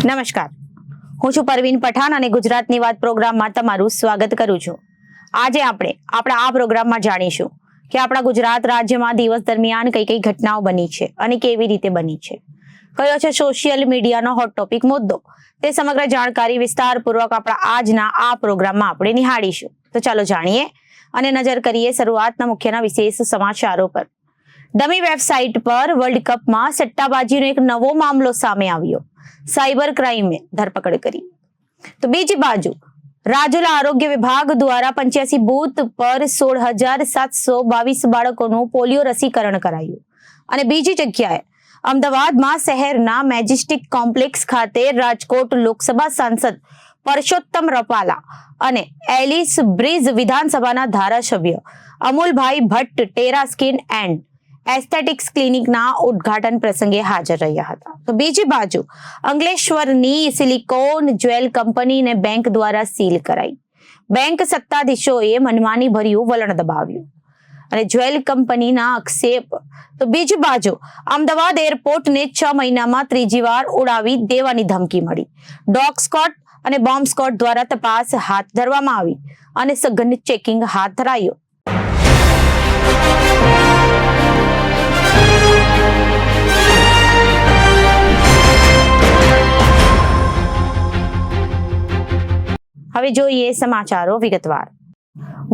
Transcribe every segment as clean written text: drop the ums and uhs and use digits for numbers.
નમસ્કાર, હું છું પરવીન પઠાણ અને ગુજરાતની વાત પ્રોગ્રામમાં તમારું સ્વાગત કરું છું. આજે આપણે આપણા આ પ્રોગ્રામમાં જાણીશું કે આપણા ગુજરાત રાજ્યમાં દિવસ દરમિયાન કઈ કઈ ઘટનાઓ બની છે અને કેવી રીતે બની છે, કયો છે સોશિયલ મીડિયાનો હોટ ટોપિક મુદ્દો, તે સમગ્ર જાણકારી વિસ્તારપૂર્વક આપણા આજના આ પ્રોગ્રામમાં આપણે નિહાળીશું. તો ચાલો જાણીએ અને નજર કરીએ શરૂઆતના મુખ્યના વિશેષ સમાચારો પર. ડમી વેબસાઇટ પર વર્લ્ડ કપમાં સટ્ટાબાજીનો એક નવો મામલો સામે આવ્યો. સાયબર ક્રાઇમે ધરપકડ કરી. તો બીજી બાજુ રાજુલા આરોગ્ય વિભાગ દ્વારા 85 બૂથ પર 16,722 બાળકોનું પોલિયો રસીકરણ કરાયું. અને બીજી જગ્યાએ અમદાવાદમાં શહેરના મેજેસ્ટિક કોમ્પ્લેક્સ ખાતે રાજકોટ લોકસભા સાંસદ પરસોત્તમ રપાલા અને એલિસ બ્રિજ વિધાનસભાના ધારાસભ્ય Amulbhai Bhatt Terra skin and એસ્થેટિક્સ ક્લિનિકના ઉદ્ઘાટન પ્રસંગે હાજર રહ્યા હતા. તો બીજી બાજુ અંકલેશ્વરની સિલિકોન જ્વેલ કંપનીને બેંક દ્વારા સીલ કરાઈ. બેંક સત્તાધીશોએ મનમાની ભર્યું વલણ દબાવ્યું અને જ્વેલ કંપનીના આક્ષેપ. તો બીજી બાજુ અમદાવાદ એરપોર્ટને 6 મહિનામાં ત્રીજી વાર ઉડાવી દેવાની ધમકી મળી. ડોગ સ્કોટ અને બોમ્બ સ્કોટ દ્વારા તપાસ હાથ ધરવામાં આવી અને સઘન ચેકિંગ હાથ ધરાયું. હવે જોઈએ સમાચારો વિગતવાર.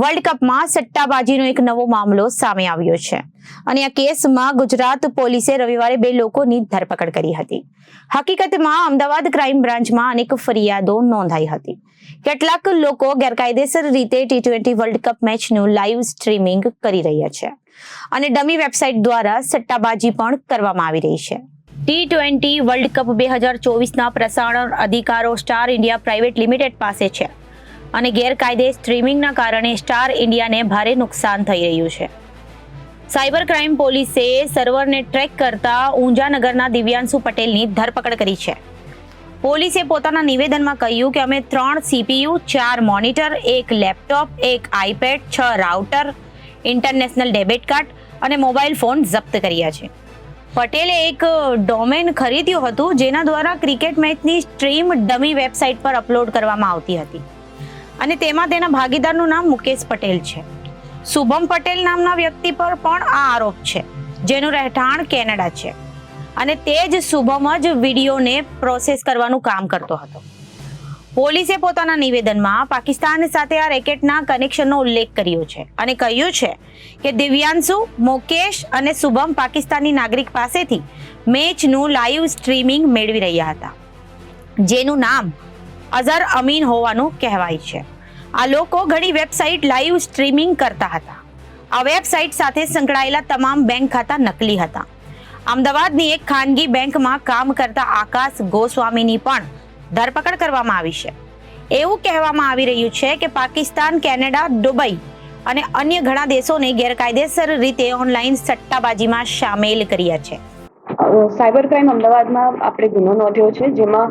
વર્લ્ડ કપમાં સટ્ટાબાજીનો એક નવો મામલો સામે આવ્યો છે અને આ કેસમાં ગુજરાત પોલીસે રવિવારે 2 લોકોની ધરપકડ કરી હતી. હકીકતમાં અમદાવાદ ક્રાઇમ બ્રાન્ચમાં અનેક ફરિયાદો નોંધાઈ હતી. કેટલાક લોકો ગેરકાયદેસર રીતે T20 વર્લ્ડ કપ મેચનું લાઈવ સ્ટ્રીમિંગ કરી રહ્યા છે અને ડમી વેબસાઇટ દ્વારા સટ્ટાબાજી પણ કરવામાં આવી રહી છે. T20 વર્લ્ડ કપ 2024ના પ્રસારણ અધિકારો સ્ટાર ઇન્ડિયા પ્રાઇવેટ લિમિટેડ પાસે છે અને ગેરકાયદે સ્ટ્રીમિંગના કારણે સ્ટાર ઇન્ડિયાને ભારે નુકસાન થઈ રહ્યું છે. સાયબર ક્રાઇમ પોલીસે સર્વરને ટ્રેક કરતા ઊંઝાનગરના દિવ્યાંશુ પટેલની ધરપકડ કરી છે. પોલીસે પોતાના નિવેદનમાં કહ્યું કે અમે 3 CPU, 4 monitor, 1 laptop, 1 iPad, 6 router, international debit card અને મોબાઈલ ફોન જપ્ત કર્યા છે. પટેલે એક ડોમેન ખરીદ્યું હતું જેના દ્વારા ક્રિકેટ મેચની સ્ટ્રીમ ડમી વેબસાઇટ પર અપલોડ કરવામાં આવતી હતી અને તેમાં તેના ભાગીદારનું નામ મુકેશ પટેલ છે. શુભમ પટેલ નામના વ્યક્તિ પર પણ આ આરોપ છે જેનું રહેઠાણ કેનેડા છે અને તે જ શુભમ જ વિડીયોને પ્રોસેસ કરવાનું કામ કરતો હતો. પોલીસે પોતાના નિવેદનમાં પાકિસ્તાન સાથે આ રેકેટના કનેક્શનનો ઉલ્લેખ કર્યો છે અને કહ્યું છે કે દિવ્યાંશુ, મુકેશ અને શુભમ પાકિસ્તાની નાગરિક પાસેથી મેચનું લાઈવ સ્ટ્રીમિંગ મેળવી રહ્યા હતા જેનું નામ અઝર અમીન હોવાનું કહેવાય છે. આ લોકો ઘણી વેબસાઇટ લાઈવ સ્ટ્રીમિંગ કરતા હતા. આ વેબસાઇટ સાથે સંકળાયેલા તમામ બેંક ખાતા નકલી હતા. અમદાવાદની એક ખાનગી બેંકમાં કામ કરતા આકાશ ગોસ્વામીની પણ ધરપકડ કરવામાં આવી છે. એવું કહેવામાં આવી રહ્યું છે કે પાકિસ્તાન, કેનેડા, દુબઈ અને અન્ય ઘણા દેશોને ગેરકાયદેસર રીતે ઓનલાઈન સટ્ટાબાજીમાં સામેલ કર્યા છે. સાયબર ક્રાઇમ અમદાવાદમાં આપણે ગુનો નોંધ્યો છે જેમાં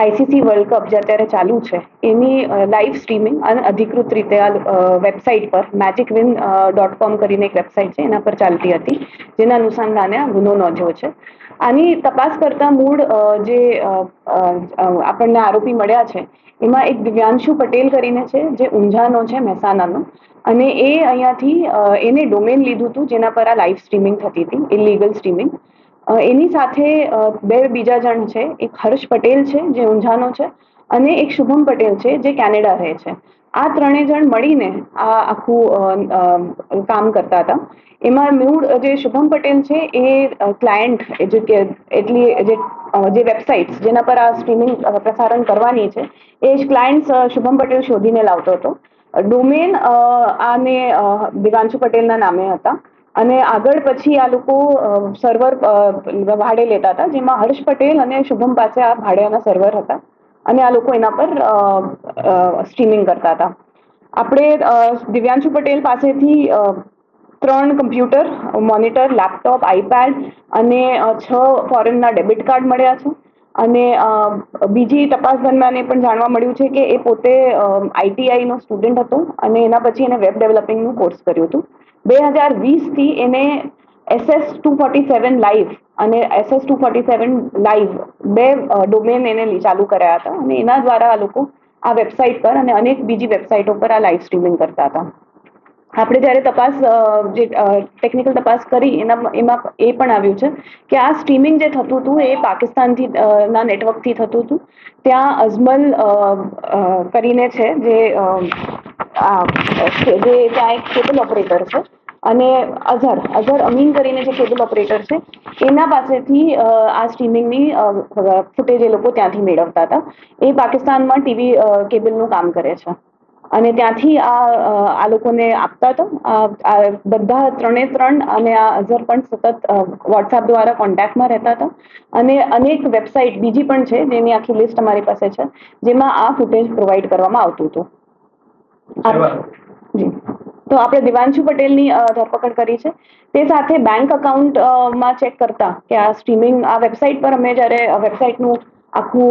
ICC વર્લ્ડ કપ જે અત્યારે ચાલુ છે એની લાઈવ સ્ટ્રીમિંગ અને અધિકૃત રીતે આ વેબસાઇટ પર magicwin.com કરીને એક વેબસાઇટ છે એના પર ચાલતી હતી, જેના અનુસંધાને આ ગુનો નોંધ્યો છે. આની તપાસ કરતા મૂળ જે આપણને આરોપી મળ્યા છે એમાં એક દિવ્યાંશુ પટેલ કરીને છે જે ઊંઝાનો છે, મહેસાણાનો, અને એ અહીંયાથી એને ડોમેન લીધું હતું જેના પર આ લાઈવ સ્ટ્રીમિંગ થતી હતી, ઇલીગલ સ્ટ્રીમિંગ. એની સાથે 2 બીજા જણ છે, એક હર્ષ પટેલ છે જે ઊંઝાનો છે અને એક શુભમ પટેલ છે જે કેનેડા રહે છે. આ 3 જણ મળીને આ આખું કામ કરતા હતા. એમાં મૂળ જે શુભમ પટેલ છે એ ક્લાયન્ટ જે વેબસાઇટ્સ જેના પર આ સ્ટ્રીમિંગ પ્રસારણ કરવાની છે એ જ ક્લાયન્ટ્સ શુભમ પટેલ શોધીને લાવતો હતો. ડોમેન આને દિવ્યાંશુ પટેલના નામે હતા અને આગળ પછી આ લોકો સર્વર ભાડે લેતા હતા જેમાં હર્ષ પટેલ અને શુભમ પાસે આ ભાડેના સર્વર હતા અને આ લોકો એના પર સ્ટ્રીમિંગ કરતા હતા. આપણે દિવ્યાંશુ પટેલ પાસેથી 3 કમ્પ્યુટર, મોનિટર, લેપટોપ, આઈપેડ અને 6 ફોરેનના ડેબિટ કાર્ડ મળ્યા છે અને બીજી તપાસ દરમિયાન એ પણ જાણવા મળ્યું છે કે એ પોતે ITI નો સ્ટુડન્ટ હતો અને એના પછી એને વેબ ડેવલપિંગનું કોર્સ કર્યું હતું. 2020થી એને SS247 લાઈવ અને SS247 લાઈવ બે ડોમેન એને ચાલુ કર્યા હતા અને એના દ્વારા આ લોકો આ વેબસાઇટ પર અને અનેક બીજી વેબસાઇટો પર આ લાઈવ સ્ટ્રીમિંગ કરતા હતા. આપણે જ્યારે તપાસ જે ટેકનિકલ તપાસ કરી એમાં એ પણ આવ્યું છે કે આ સ્ટ્રીમિંગ જે થતું હતું એ પાકિસ્તાનથી ના નેટવર્કથી થતું હતું. ત્યાં અજમલ કરીને છે જે ત્યાં એક કેબલ ઓપરેટર છે અને અઝહર અમીન કરીને જે કેબલ ઓપરેટર છે એના પાસેથી આ સ્ટ્રીમિંગની ફૂટેજ એ લોકો ત્યાંથી મેળવતા હતા. એ પાકિસ્તાનમાં ટીવી કેબલનું કામ કરે છે અને ત્યાંથી આ લોકોને આપતા હતા. બધા 3 અને આ અઝહર પણ સતત વોટ્સએપ દ્વારા કોન્ટેક્ટમાં રહેતા હતા અને અનેક વેબસાઇટ બીજી પણ છે જેની આખી લિસ્ટ અમારી પાસે છે જેમાં આ ફૂટેજ પ્રોવાઈડ કરવામાં આવતું હતું. જી તો આપણે દિવાંશુ પટેલની ધરપકડ કરી છે. તે સાથે બેંક અકાઉન્ટમાં ચેક કરતા કે આ સ્ટ્રીમિંગ આ વેબસાઇટ પર અમે જ્યારે વેબસાઇટનું આખું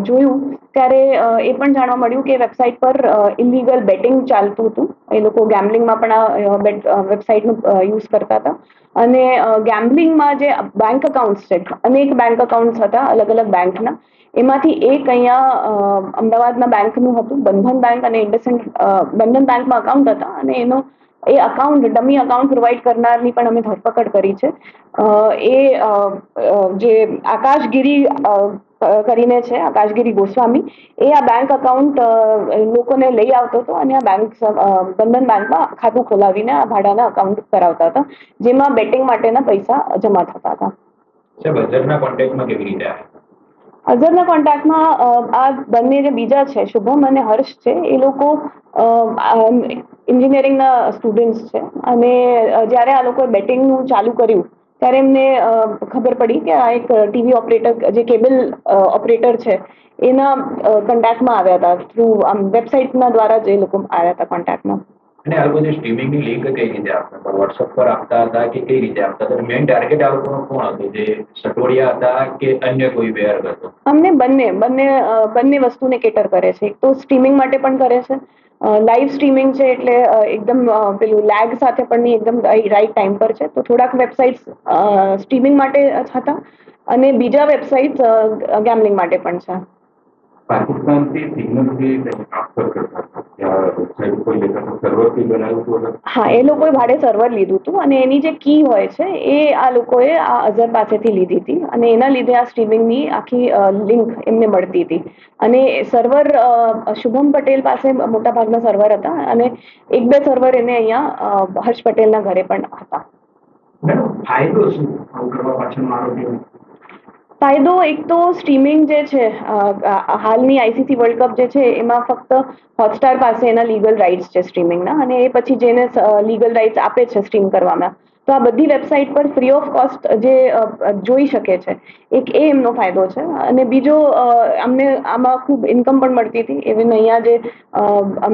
જોયું ત્યારે એ પણ જાણવા મળ્યું કે વેબસાઇટ પર ઇલીગલ બેટિંગ ચાલતું હતું. એ લોકો ગેમ્બલિંગમાં પણ આ વેબસાઇટનું યુઝ કરતા હતા અને ગેમ્બલિંગમાં જે બેંક અકાઉન્ટ્સ છે અનેક બેંક અકાઉન્ટ્સ હતા અલગ અલગ બેંકના. એમાંથી એક અહીંયા અમદાવાદના બેંકનું હતું બંધન બેંક અને બંધન બેંકમાં અકાઉન્ટ હતા અને એનો એ અકાઉન્ટ ડમી અકાઉન્ટ પ્રોવાઈડ કરનારની પણ અમે ધરપકડ કરી છે. એ જે આકાશગીરી કરીને છે આકાશગીરી ગોસ્વામી એ આ બેંક અકાઉન્ટ લોકોને લઈ આવતો હતો અને આ બંધન બેંકમાં ખાતું ખોલાવીને આ ભાડાના અકાઉન્ટ કરાવતા હતા જેમાં બેટિંગ માટેના પૈસા જમા થતા હતા. અઝહરના કોન્ટેક્ટમાં કેવી રીતે આવ્યા? અઝહરના કોન્ટેક્ટમાં આ બંને જે બીજા છે શુભમ અને હર્ષ છે એ લોકો એન્જિનિયરિંગના સ્ટુડન્ટ્સ છે અને જ્યારે આ લોકોએ બેટિંગનું ચાલુ કર્યું ત્યારે એમને ખબર પડી કે આ એક ટીવી ઓપરેટર જે કેબલ ઓપરેટર છે એના કોન્ટેક્ટમાં આવ્યા હતા થ્રુ વેબસાઇટના દ્વારા જ એ લોકો આવ્યા હતા કોન્ટેક્ટમાં. અને આ લોકો જે સ્ટ્રીમિંગની લિંક કઈ રીતે આપતા હતા? વોટ્સએપ પર આપતા હતા કે કઈ રીતે આપતા હતા? મેઇન ટાર્ગેટ આ લોકોનો કોણ હતો? જે સટોડિયા હતા કે અન્ય કોઈ વેર હતો? અમને બંને વસ્તુને કેટર કરે છે. એક તો સ્ટ્રીમિંગ માટે પણ કરે છે. લાઈવ સ્ટ્રીમિંગ છે એટલે એકદમ પેલું લેગ સાથે પણ નહીં એકદમ રાઈટ ટાઈમ પર છે. તો થોડાક વેબસાઇટ્સ સ્ટ્રીમિંગ માટે હતા અને બીજા વેબસાઇટ્સ ગેમ્બલિંગ માટે પણ છે. પાકિસ્તાનથી સિગ્નલથી ટ્રાન્સફર કરતા હતા વેબસાઇટ ઉપર લેતા હતા સર્વરથી બનાવ્યું હતું? હા એ લોકોએ ભાડે સર્વર લીધું હતું અને એની જે કી હોય છે એ આ લોકોએ આ અઝહર પાસેથી લીધી હતી અને એના લીધે આ સ્ટ્રીમિંગની આખી લિંક એમને મળતી હતી અને સર્વર શુભમ પટેલ પાસે મોટાભાગના સર્વર હતા અને એક બે સર્વર એને અહીંયા હર્ષ પટેલના ઘરે પણ હતા. ફાયદો શું આવું કરવા પાછળનો આરોગ્ય? ફાયદો એક તો સ્ટ્રીમિંગ જે છે હાલની આઈસીસી વર્લ્ડ કપ જે છે એમાં ફક્ત હોટસ્ટાર પાસે એના લીગલ રાઇટ્સ છે સ્ટ્રીમિંગના અને એ પછી જેને લીગલ રાઇટ્સ આપે છે સ્ટ્રીમ કરવામાં તો આ બધી વેબસાઇટ પર ફ્રી ઓફ કોસ્ટ જે જોઈ શકે છે એક એ એમનો ફાયદો છે. અને બીજો અમને આમાં ખૂબ ઇન્કમ પણ મળતી હતી. ઇવન અહીંયા જે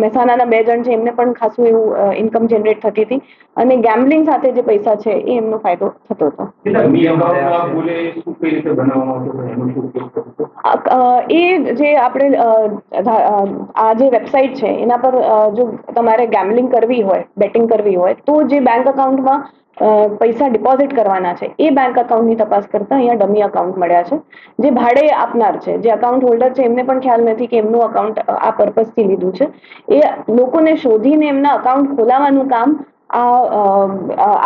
મહેસાણાના 2 જણ છે એમને પણ ખાસું એવું ઇન્કમ જનરેટ થતી હતી અને ગેમ્બલિંગ સાથે જે પૈસા છે એ એમનો ફાયદો થતો હતો. એ જે આપણે આ જે વેબસાઇટ છે એના પર જો તમારે ગેમ્બલિંગ કરવી હોય બેટિંગ કરવી હોય તો જે બેંક અકાઉન્ટમાં પૈસા ડિપોઝિટ કરવાના છે એ બેંક અકાઉન્ટની તપાસ કરતા અહીંયા ડમી અકાઉન્ટ મળ્યા છે જે ભાડે આપનાર છે જે અકાઉન્ટ હોલ્ડર છે એમને પણ ખ્યાલ નથી કે એમનું અકાઉન્ટ આ પર્પઝથી લીધું છે. એ લોકોને શોધીને એમના અકાઉન્ટ ખોલાવાનું કામ આ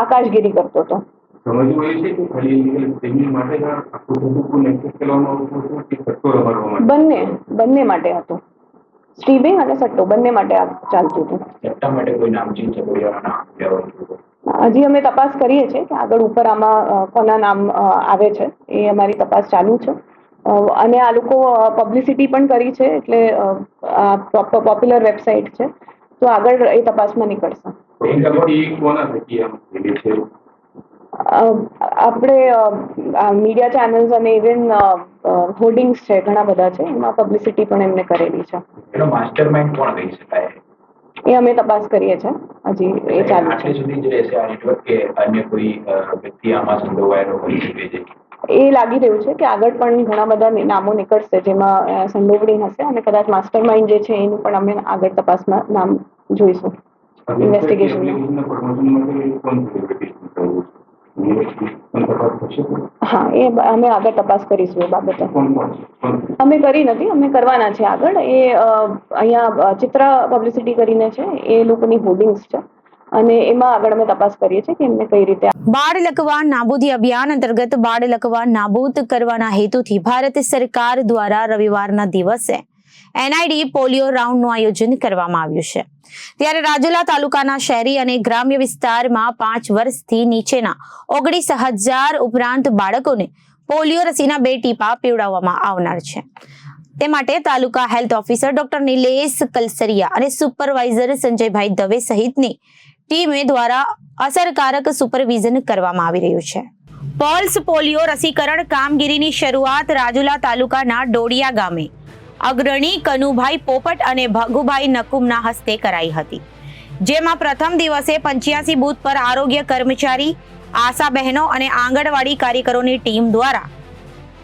આકાશગીરી કરતો હતો. સમજવું એ છે કે ખાલી સ્ટ્રીમિંગ માટે બંને માટે હતું. સ્ટ્રીમિંગ અને સટ્ટો બંને માટે ચાલતું હતું. સટ્ટા માટે કોઈ નામચીન હજી અમે તપાસ કરીએ છીએ કે આગળ ઉપર આમાં કોના નામ આવે છે એ અમારી તપાસ ચાલુ છે અને આ લોકો પબ્લિસિટી પણ કરી છે એટલે પોપ્યુલર વેબસાઇટ છે તો આગળ એ તપાસમાં નીકળશે. આપણે મીડિયા ચેનલ્સ અને ઇવન હોર્ડિંગ્સ છે ઘણા બધા છે એમાં પબ્લિસિટી પણ એમને કરેલી છે. એનો માસ્ટર માઇન્ડ કોણ કહી શકાય? એ અમે તપાસ કરીએ છીએ હજી એ ચાલુ છે. સુધી જ રહેશે આ નેટવર્ક કે અન્ય કોઈ વ્યક્તિ આમાં સંડોવાયેલો હોઈ શકે છે? એ લાગી રહ્યું છે કે આગળ પણ ઘણા બધા નામો નીકળશે જેમાં સંડોવણી હશે અને કદાચ માસ્ટર માઇન્ડ જે છે એનું પણ અમે આગળ તપાસમાં નામ જોઈશું ઇન્વેસ્ટિગેશનમાં. હા, એ અમે આગળ તપાસ કરીશું એ બાબતે. કોણ અમે કરી નથી, અમે કરવાના છે આગળ. એ અહીંયા ચિત્ર પબ્લિસિટી કરીને છે, એ લોકોની હોર્ડિંગ્સ છે અને એમાં આગળ અમે તપાસ કરીએ છીએ કે એમને કઈ રીતે. બાળ લકવા નાબૂદી અભિયાન અંતર્ગત બાળ લકવા નાબૂદ કરવાના હેતુથી ભારત સરકાર દ્વારા રવિવારના દિવસે NID પોલિયો રાઉન્ડનું આયોજન કરવામાં આવ્યું છે. ત્યારે રાજુલા તાલુકાના શહેરી અને ગ્રામ્ય વિસ્તારમાં 5 વર્ષથી નીચેના 19,000 ઉપરાંત બાળકોને પોલિયો રસીના 2 ટીપા પીવડાવવામાં આવનાર છે. તે માટે taluka health officer doctor Nilesh Kalsariya અને સુપરવાઇઝર સંજયભાઈ દવે સહિતની ટીમે દ્વારા અસરકારક સુપરવિઝન કરવામાં આવી રહ્યું છે. પલ્સ પોલિયો રસીકરણ કામગીરીની શરૂઆત રાજુલા તાલુકાના ડોડિયા ગામે અગ્રણી કનુભાઈ પોપટ અને ભગુભાઈ નકુમના હસ્તે કરાઈ હતી, જેમાં પ્રથમ દિવસે 85 બૂથ પર આરોગ્ય કર્મચારી, આશા બહેનો અને આંગણવાડી કાર્યકરોની ટીમ દ્વારા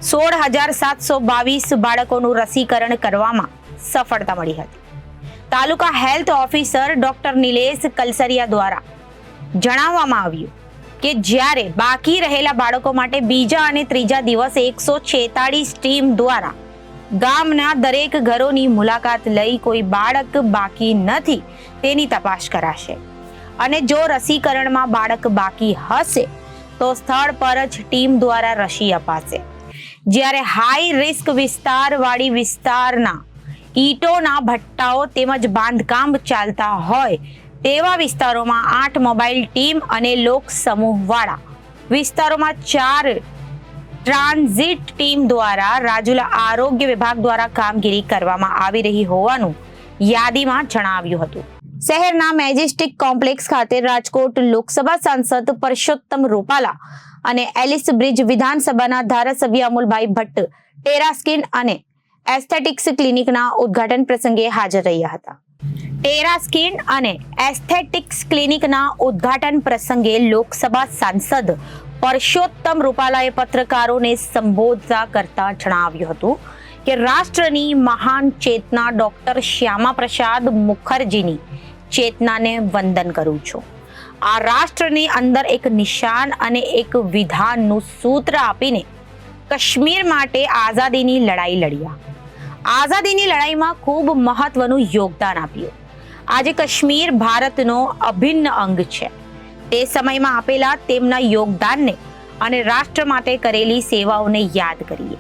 16,722 બાળકોનું રસીકરણ કરવામાં સફળતા મળી હતી. Taluka health officer doctor Nilesh Kalsariya દ્વારા જણાવવામાં આવ્યું કે જ્યારે બાકી રહેલા બાળકો માટે બીજા અને ત્રીજા દિવસે 146 ટીમ દ્વારા ગામના દરેક ઘરોની મુલાકાત લઈ કોઈ બાળક બાકી નથી તેની તપાસ કરાશે અને જો રસીકરણમાં બાળક બાકી હશે તો સ્થળ પર જ ટીમ દ્વારા રસી અપાશે. જ્યારે હાઈ રિસ્ક વિસ્તારવાળી વિસ્તારના ઈંટોના ભટ્ટાઓ તેમજ બાંધકામ ચાલતા હોય તેવા વિસ્તારોમાં 8 મોબાઈલ ટીમ અને લોક સમૂહવાળા વિસ્તારોમાં 4 ટ્રાન્ઝિટ ટીમ દ્વારા રાજુલા આરોગ્ય વિભાગ દ્વારા કામગીરી કરવામાં આવી રહી હોવાનું યાદીમાં જણાવ્યું હતું. શહેરના મેજેસ્ટિક કોમ્પ્લેક્સ ખાતે રાજકોટ લોકસભા સાંસદ પરસોત્તમ રૂપાલા અને એલિસ બ્રિજ વિધાનસભાના ધારાસભ્ય અમુલભાઈ ભટ્ટ ટેરા સ્કિન અને એસ્થેટિક્સ ક્લિનિકના ઉદ્ઘાટન પ્રસંગે હાજર રહ્યા હતા. ટેરા સ્કિન અને એસ્થેટિક્સ ક્લિનિકના ઉદ્ઘાટન પ્રસંગે લોકસભા સાંસદ પરસોત્તમ રૂપાલાએ પત્રકારોને સંબોધતા કરતા જણાવ્યું હતું કે રાષ્ટ્રની મહાન ચેતના ડોક્ટર શ્યામા પ્રસાદ મુખર્જીની ચેતનાને વંદન કરું છું. આ રાષ્ટ્રની અંદર એક નિશાન અને એક વિધાનનું સૂત્ર આપીને કાશ્મીર માટે આઝાદીની લડાઈ લડ્યા. આઝાદીની લડાઈમાં ખૂબ મહત્વનું યોગદાન આપ્યું. આજે કાશ્મીર ભારતનો અભિન્ન અંગ છે. તે સમયમાં આપેલા તેમના યોગદાનને અને રાષ્ટ્ર માટે કરેલી સેવાઓને યાદ કરીએ.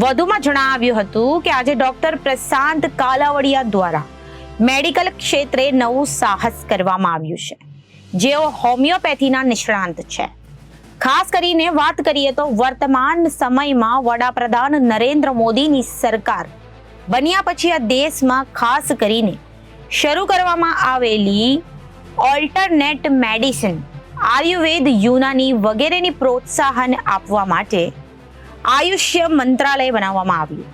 વધુમાં જણાવ્યું હતું કે આજે ડોક્ટર પ્રશાંત કાલાવડિયા દ્વારા મેડિકલ ક્ષેત્રે નવું સાહસ કરવામાં આવ્યું છે. જેઓ હોમિયોપેથીના નિષ્ણાંત છે. ખાસ કરીને વાત કરીએ તો વર્તમાન સમયમાં વડાપ્રધાન નરેન્દ્ર મોદીની સરકાર બન્યા પછી આ દેશમાં ખાસ કરીને શરૂ કરવામાં આવેલી ઓલ્ટરનેટ મેડિસિન, આયુર્વેદ, યુનાની વગેરેની પ્રોત્સાહન આપવા માટે આયુષ્ય મંત્રાલય બનાવવામાં આવ્યું,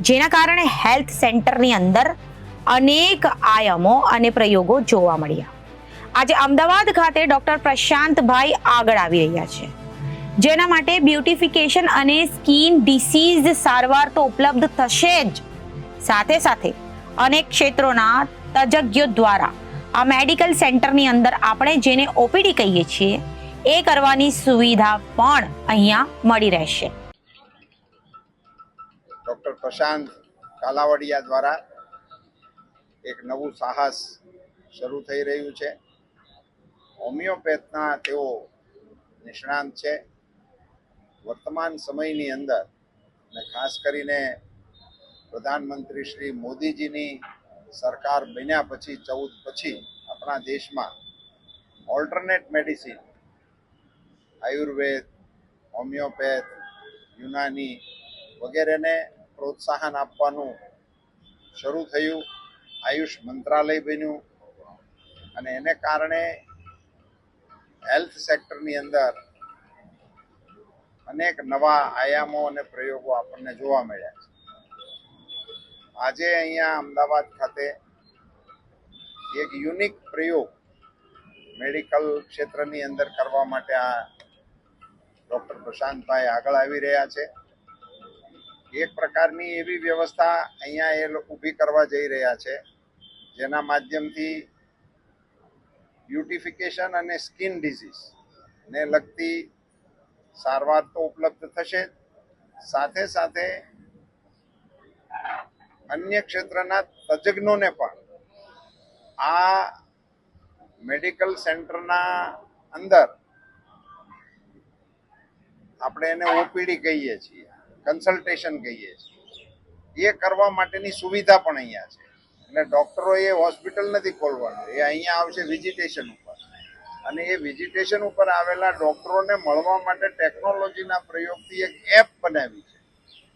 જેના કારણે હેલ્થ સેન્ટરની અંદર અનેક આયામો અને પ્રયોગો જોવા મળ્યા. આજે અમદાવાદ ખાતે ડોક્ટર પ્રશાંતભાઈ આગળ આવી રહ્યા છે, જેના માટે બ્યુટિફિકેશન અને સ્કિન ડિસીઝ સારવાર તો ઉપલબ્ધ થશે જ, સાથે સાથે અનેક ક્ષેત્રોના તજજ્ઞો દ્વારા આ મેડિકલ સેન્ટરની અંદર આપણે જેને ઓપીડી કહીએ છીએ એ કરવાની સુવિધા પણ અહીંયા મળી રહેશે. ડૉક્ટર પ્રશાંત કાલાવડિયા દ્વારા એક નવું સાહસ શરૂ થઈ રહ્યું છે. હોમિયોપેથના તેઓ નિષ્ણાંત છે. વર્તમાન સમયની અંદર અને ખાસ કરીને પ્રધાનમંત્રી શ્રી મોદીજીની સરકાર બન્યા પછી 14 પછી આપણા દેશમાં ઓલ્ટરનેટ મેડિસિન, આયુર્વેદ, હોમિયોપેથ, યુનાની વગેરેને પ્રોત્સાહન આપવાનું શરૂ થયું. આયુષ મંત્રાલય બન્યું અને એને કારણે હેલ્થ સેક્ટરની અંદર અનેક નવા આયામો અને પ્રયોગો આપણને જોવા મળ્યા છે. આજે અહીંયા અમદાવાદ ખાતે એક યુનિક પ્રયોગ મેડિકલ ક્ષેત્રની અંદર કરવા માટે આ ડૉક્ટર પ્રશાંતભાઈ આગળ આવી રહ્યા છે. એક પ્રકારની એવી વ્યવસ્થા અહીંયા એ ઊભી કરવા જઈ રહ્યા છે જેના માધ્યમથી બ્યુટિફિકેશન અને સ્કિન ડિઝીઝ ને લગતી સારવાર તો ઉપલબ્ધ થશે જ, સાથે સાથે અન્ય ક્ષેત્રના તજજ્ઞોને પણ આ મેડિકલ સેન્ટરના અંદર આપણે એને ઓપીડી કહીએ છીએ, કન્સલ્ટેશન કહીએ છીએ, એ કરવા માટેની સુવિધા પણ અહીંયા છે. એટલે ડૉક્ટરોએ હોસ્પિટલ નથી ખોલવાનું, એ અહીંયા આવશે વિઝિટેશન ઉપર, અને એ વિઝિટેશન ઉપર આવેલા ડૉક્ટરોને મળવા માટે ટેકનોલોજીના પ્રયોગથી એક એપ બનાવી છે,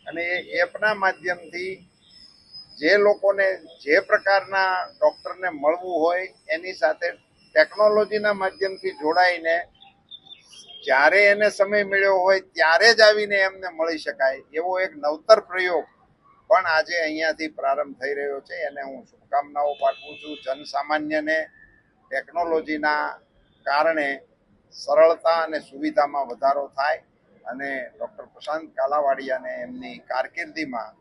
અને એ એપના માધ્યમથી જે લોકોને જે પ્રકારના ડૉક્ટરને મળવું હોય એની સાથે ટેકનોલોજીના માધ્યમથી જોડાઈને જ્યારે એને સમય મળ્યો હોય ત્યારે જ આવીને એમને મળી શકાય એવો એક નવતર પ્રયોગ પણ આજે અહીંયાથી પ્રારંભ થઈ રહ્યો છે. એને હું શુભકામનાઓ પાઠવું છું. જનસામાન્યને ટેકનોલોજીના કારણે સરળતા અને સુવિધામાં વધારો થાય અને ડૉક્ટર પ્રશાંત કાલાવાડિયાને એમની કારકિર્દીમાં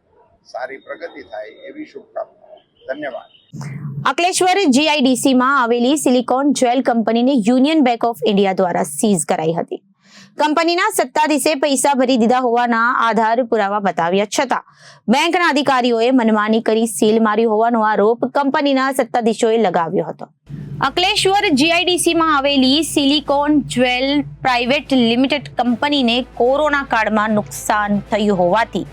સારી પ્રગતિ થાય એવી શુભકામનાઓ. ધન્યવાદ. અંકલેશ્વર જીઆઈડીસીમાં આવેલી સિલિકોન જ્વેલ કંપનીને યુનિયન બેંક ઓફ ઇન્ડિયા દ્વારા સીઝ કરાઈ હતી. કંપનીના સત્તાધીશે પૈસા ભરી દીધા હોવાના આધાર પુરાવા બતાવ્યા છતાં બેંકના અધિકારીઓએ મનમાની કરી સીલ માર્યું હોવાનો આરોપ કંપનીના સત્તાધીશોએ લગાવ્યો હતો. અંકલેશ્વર જીઆઈડીસીમાં આવેલી સિલિકોન જ્વેલ પ્રાઇવેટ લિમિટેડ કંપનીને કોરોના કાળમાં નુકસાન થયું હોવાથી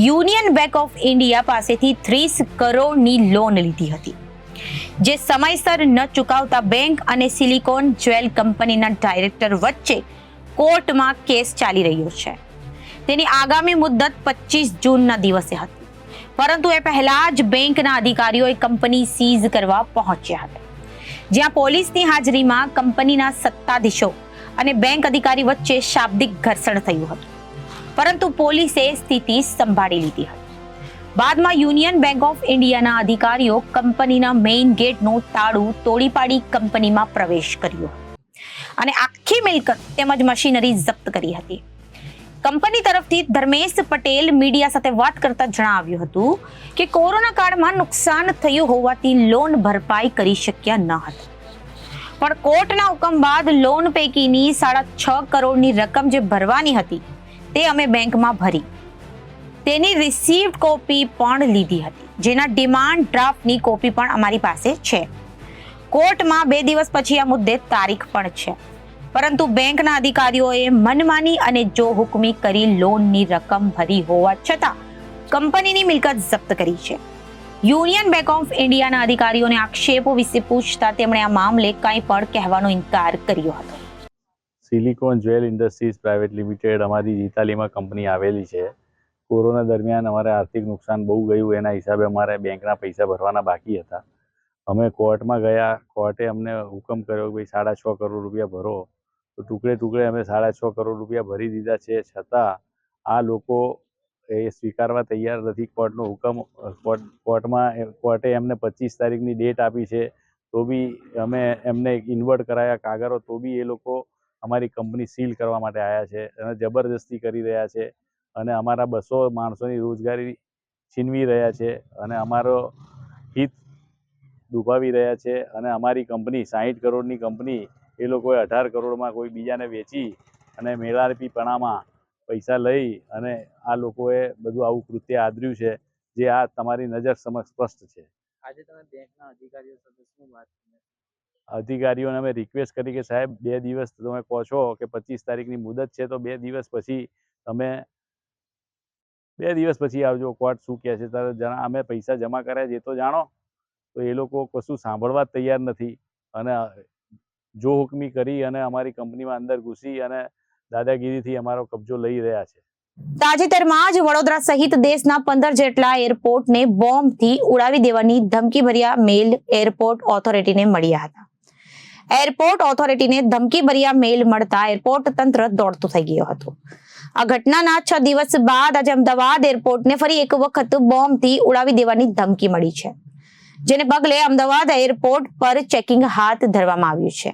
યુનિયન બેંક ઓફ ઇન્ડિયા પાસેથી 30 કરોડની લોન લીધી હતી, જે સમયસર ન ચૂકવતા બેંક અને સિલિકોન જ્વેલ કંપનીના ડાયરેક્ટર વચ્ચે કોર્ટમાં કેસ ચાલી રહ્યો છે. તેની આગામી મુદત 25 જૂનના દિવસે હતી, પરંતુ એ પહેલા જ બેંકના અધિકારીઓએ કંપની સીઝ કરવા પહોંચ્યા હતા, જ્યાં પોલીસની હાજરીમાં કંપનીના સત્તાધીશો અને બેંક અધિકારી વચ્ચે શાબ્દિક ઘર્ષણ થયું હતું, પરંતુ પોલીસે સ્થિતિ સંભાળી લીધી હતી. બાદમાં યુનિયન બેંક ઓફ ઇન્ડિયાના અધિકારીઓ કંપનીના મેઇન ગેટનું તાળું તોડી પાડી કંપનીમાં પ્રવેશ કર્યો અને આખી મિલકત તેમજ મશીનરી જપ્ત કરી હતી. કંપની તરફથી ધર્મેશ પટેલ મીડિયા સાથે વાત કરતા જણાવ્યું હતું કે કોરોના કાળમાં નુકસાન થયું હોવાથી લોન ભરપાઈ કરી શક્યા ન હતા, પણ કોર્ટના હુકમ બાદ લોન પૈકીની 6.5 કરોડની રકમ જે ભરવાની હતી તે અમે બેંકમાં ભરી. તેની રિસીવ્ડ કોપી પણ લીધી હતી, જેના ડિમાન્ડ ડ્રાફ્ટની કોપી પણ અમારી પાસે છે. કોર્ટમાં 2 દિવસ પછી આ મુદ્દે તારીખ પણ છે, પરંતુ બેંકના અધિકારીઓએ મનમાની અને જોહુકમી કરી લોનની રકમ ભરી હોવા છતાં કંપનીની મિલકત જપ્ત કરી છે. યુનિયન બેંક ઓફ ઇન્ડિયાના અધિકારીઓને આક્ષેપો વિશે પૂછતા તેમણે આ મામલે કંઈ પણ કહેવાનો ઇનકાર કર્યો હતો. Silicon jewel industries private limited અમારી જીતાલીમાં કંપની આવેલી છે. કોરોના દરમિયાન અમારે આર્થિક નુકસાન બહુ ગયું, એના હિસાબે અમારે બેંકના પૈસા ભરવાના બાકી હતા. અમે કોર્ટમાં ગયા, કોર્ટે અમને હુકમ કર્યો કે ભાઈ 6.5 કરોડ રૂપિયા ભરો, તો ટુકડે ટુકડે અમે 6.5 કરોડ રૂપિયા ભરી દીધા છે. છતાં આ લોકો એ સ્વીકારવા તૈયાર નથી. કોર્ટનો હુકમ કોર્ટે એમને 25 તારીખની ડેટ આપી છે, તો બી અમે એમને ઇન્વર્ટ કરાયા કાગળો, તો બી એ લોકો અમારી કંપની સીલ કરવા માટે આવ્યા છે અને જબરદસ્તી કરી રહ્યા છે અને અમારા 200 માણસોની રોજગારી છીનવી રહ્યા છે અને અમારો હિત દુભાવી રહ્યા છે. અને અમારી કંપની 60 કરોડની કંપની એ લોકોએ 18 કરોડમાં કોઈ બીજાને વેચી અને મેળાપીપણામાં પૈસા લઈ અને આ લોકોએ બધું આવું કૃત્ય આદર્યું છે, જે આ તમારી નજર સમક્ષ સ્પષ્ટ છે. આજે તમે બેંકના અધિકારીઓ સાથે શું વાત કરી? અધિકારીઓને અમે રિક્વેસ્ટ કરી કે સાહેબ 2 દિવસ તમે કહો છો કે 25 તારીખની મુદત છે, તો 2 દિવસ પછી તમે 2 દિવસ પછી આવજો. કોર્ટ શું કહે છે ત્યારે અમે પૈસા જમા કર્યા છે તો જાણો. તો એ લોકો કશું સાંભળવા જ તૈયાર નથી અને જો હુકમી કરી અને અમારી કંપનીમાં અંદર ઘૂસી અને દાદાગીરીથી અમારો કબજો લઈ રહ્યા છે. તાજેતરમાં જ વડોદરા સહિત દેશના 15 જેટલા એરપોર્ટને બોમ્બથી ઉડાવી દેવાની ધમકીભર્યા મેલ એરપોર્ટ ઓથોરિટીને મળ્યા હતા. એરપોર્ટ ઓથોરિટીને ધમકીભર્યા મેલ મળતા એરપોર્ટ તંત્ર દોડતું થઈ ગયું હતું. આ ઘટનાના 6 દિવસ બાદ આજે અમદાવાદ એરપોર્ટને ફરી એક વખત બોમ્બથી ઉડાવી દેવાની ધમકી મળી છે, જેને પગલે અમદાવાદ એરપોર્ટ પર ચેકિંગ હાથ ધરવામાં આવ્યું છે.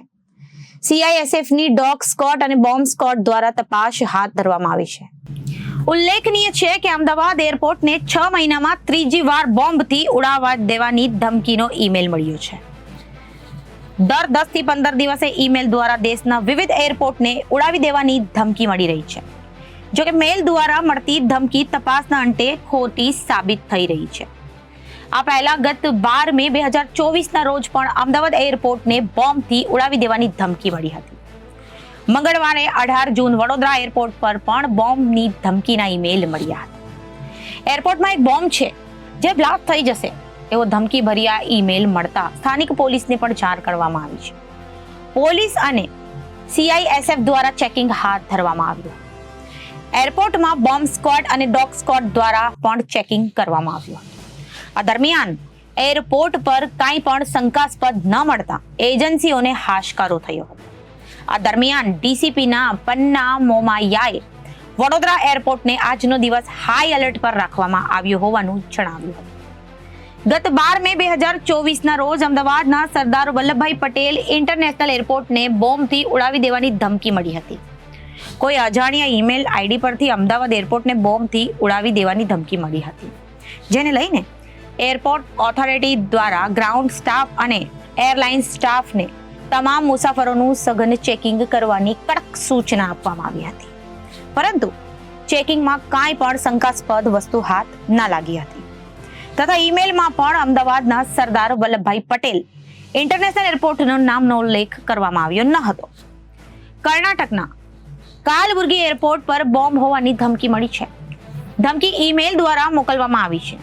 CISFની ડોગ સ્કોટ અને બોમ્બ સ્કોટ દ્વારા તપાસ હાથ ધરવામાં આવી છે. ઉલ્લેખનીય છે કે અમદાવાદ એરપોર્ટને 6 મહિનામાં 3જી વાર બોમ્બથી ઉડાવવા દેવાની ધમકીનો ઈમેલ મળ્યો છે. દર 10 થી 15 દિવસે ઈમેલ દ્વારા દેશના વિવિધ એરપોર્ટને ઉડાવી દેવાની ધમકી મળી રહી છે. જોકે મેલ દ્વારા મળતી ધમકી તપાસના અંતે ખોટી સાબિત થઈ રહી છે. આ પહેલા ગત 12 મે 2024ના રોજ પણ અમદાવાદ એરપોર્ટને બોમ્બથી ઉડાવી દેવાની ધમકી મળી હતી. મંગળવારે 18 જૂન વડોદરા એરપોર્ટ પર પણ બોમ્બની ધમકીના ઈમેલ મળ્યા હતા. એરપોર્ટમાં એક બોમ્બ છે જે બ્લાસ્ટ થઈ જશે એવો ધમકીભર્યા ઈમેલ મળતા સ્થાનિક પોલીસને પણ જાણ કરવામાં આવી છે. પોલીસ અને CISF દ્વારા ચેકિંગ હાથ ધરવામાં આવ્યું. એરપોર્ટમાં બોમ્બ સ્ક્વોડ અને ડોગ સ્ક્વોડ દ્વારા પણ ચેકિંગ કરવામાં આવ્યું. આ દરમિયાન એરપોર્ટ પર કાંઈ પણ શંકાસ્પદ ન મળતા એજન્સીઓને હાશકારો થયો હતો. આ દરમિયાન DCPના પન્ના મોમાયાએ વડોદરા એરપોર્ટને આજનો દિવસ હાઈ એલર્ટ પર રાખવામાં આવ્યો હોવાનું જણાવ્યું હતું. ગત 12 મે 2024ના રોજ અમદાવાદના સરદાર વલ્લભભાઈ પટેલ ઇન્ટરનેશનલ એરપોર્ટને બોમ્બથી ઉડાવી દેવાની ધમકી મળી હતી. કોઈ અજાણ્યા ઈમેલ આઈડી પરથી અમદાવાદ એરપોર્ટને બોમ્બથી ઉડાવી દેવાની ધમકી મળી હતી, જેને લઈને એરપોર્ટ ઓથોરિટી દ્વારા ગ્રાઉન્ડ સ્ટાફ અને એરલાઇન સ્ટાફને તમામ મુસાફરોનું સઘન ચેકિંગ કરવાની કડક સૂચના આપવામાં આવી હતી. પરંતુ ચેકિંગમાં કાંઈ પણ શંકાસ્પદ વસ્તુ હાથ ન લાગી હતી તથા ઈમેલમાં પણ અમદાવાદના સરદાર વલ્લભભાઈ પટેલ ઇન્ટરનેશનલ એરપોર્ટનું નામનો ઉલ્લેખ કરવામાં આવ્યો ન હતો. કર્ણાટકના કાલબુર્ગી એરપોર્ટ પર બોમ્બ હોવાની ધમકી મળી છે. ધમકી ઈમેલ દ્વારા મોકલવામાં આવી છે.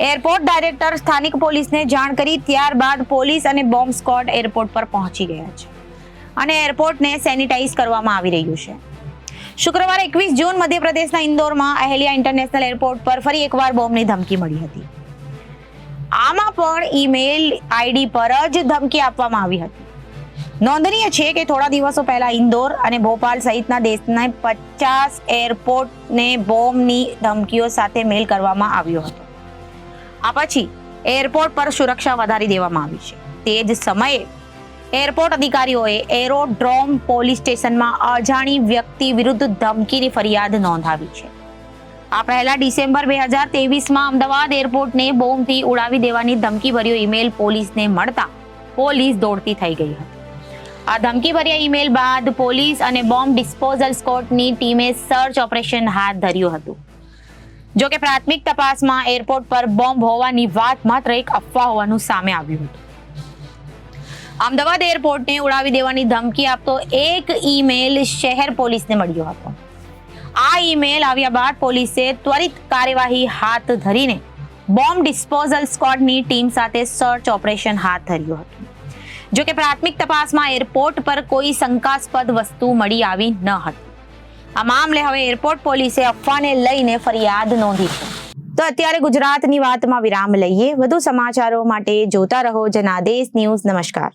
એરપોર્ટ ડાયરેક્ટર સ્થાનિક પોલીસને જાણ કરી ત્યારબાદ પોલીસ અને બોમ્બ સ્ક્વોડ એરપોર્ટ પર પહોંચી ગયા છે અને એરપોર્ટને સેનિટાઈઝ કરવામાં આવી રહ્યું છે. શુક્રવારે 21 જૂન મધ્યપ્રદેશના ઇન્દોરમાં અહેલિયા ઇન્ટરનેશનલ એરપોર્ટ પર ફરી એકવાર બોમ્બની ધમકી મળી હતી. આમાં પણ ઈમેલ આઈડી પર જ ધમકી આપવામાં આવી હતી. નોંધનીય છે કે થોડા દિવસો પહેલા ઇન્દોર અને ભોપાલ સહિતના દેશના 50 એરપોર્ટને બોમ્બની ધમકીઓ સાથે મેલ કરવામાં આવ્યો હતો. આ પછી એરપોર્ટ પર સુરક્ષા વધારી દેવામાં આવી છે. તે જ સમયે એરપોર્ટ અધિકારીઓએ એરોડ્રોમ પોલીસ સ્ટેશનમાં અજાણી વ્યક્તિ વિરુદ્ધ ધમકીની ફરિયાદ નોંધાવી છે. આ પહેલા ડિસેમ્બર 2023માં અમદાવાદ એરપોર્ટને બોમ્બથી ઉડાવી દેવાની ધમકીભર્યો ઈમેલ પોલીસને મળતા પોલીસ દોડતી થઈ ગઈ હતી. આ ધમકીભર્યા ઈમેલ બાદ પોલીસ અને બોમ્બ ડિસ્પોઝલ સ્ક્વોડની ટીમે સર્ચ ઓપરેશન હાથ ધર્યું હતું. જો કે પ્રાથમિક તપાસમાં એરપોર્ટ પર બોમ્બ હોવાની વાત માત્ર એક અફવા હોવાનું સામે આવ્યું હતું. અમદાવાદ એરપોર્ટને ઉડાવી દેવાની ધમકી આપતો એક ઈમેલ શહેર પોલીસને મળ્યો હતો. આ ઈમેલ આવ્યા બાદ પોલીસે ત્વરિત કાર્યવાહી હાથ ધરીને બોમ્બ ડિસ્પોઝલ સ્ક્વોડની ટીમ સાથે સર્ચ ઓપરેશન હાથ ધર્યું હતું. જો કે પ્રાથમિક તપાસમાં એરપોર્ટ પર કોઈ શંકાસ્પદ વસ્તુ મળી આવી ન હતી. આ મામલે હવે એરપોર્ટ પોલીસે અફવાને લઈને ફરિયાદ નોંધી છે. તો અત્યારે ગુજરાતની વાતમાં વિરામ લઈએ. વધુ સમાચારો માટે જોતા રહો જનાદેશ ન્યૂઝ. નમસ્કાર.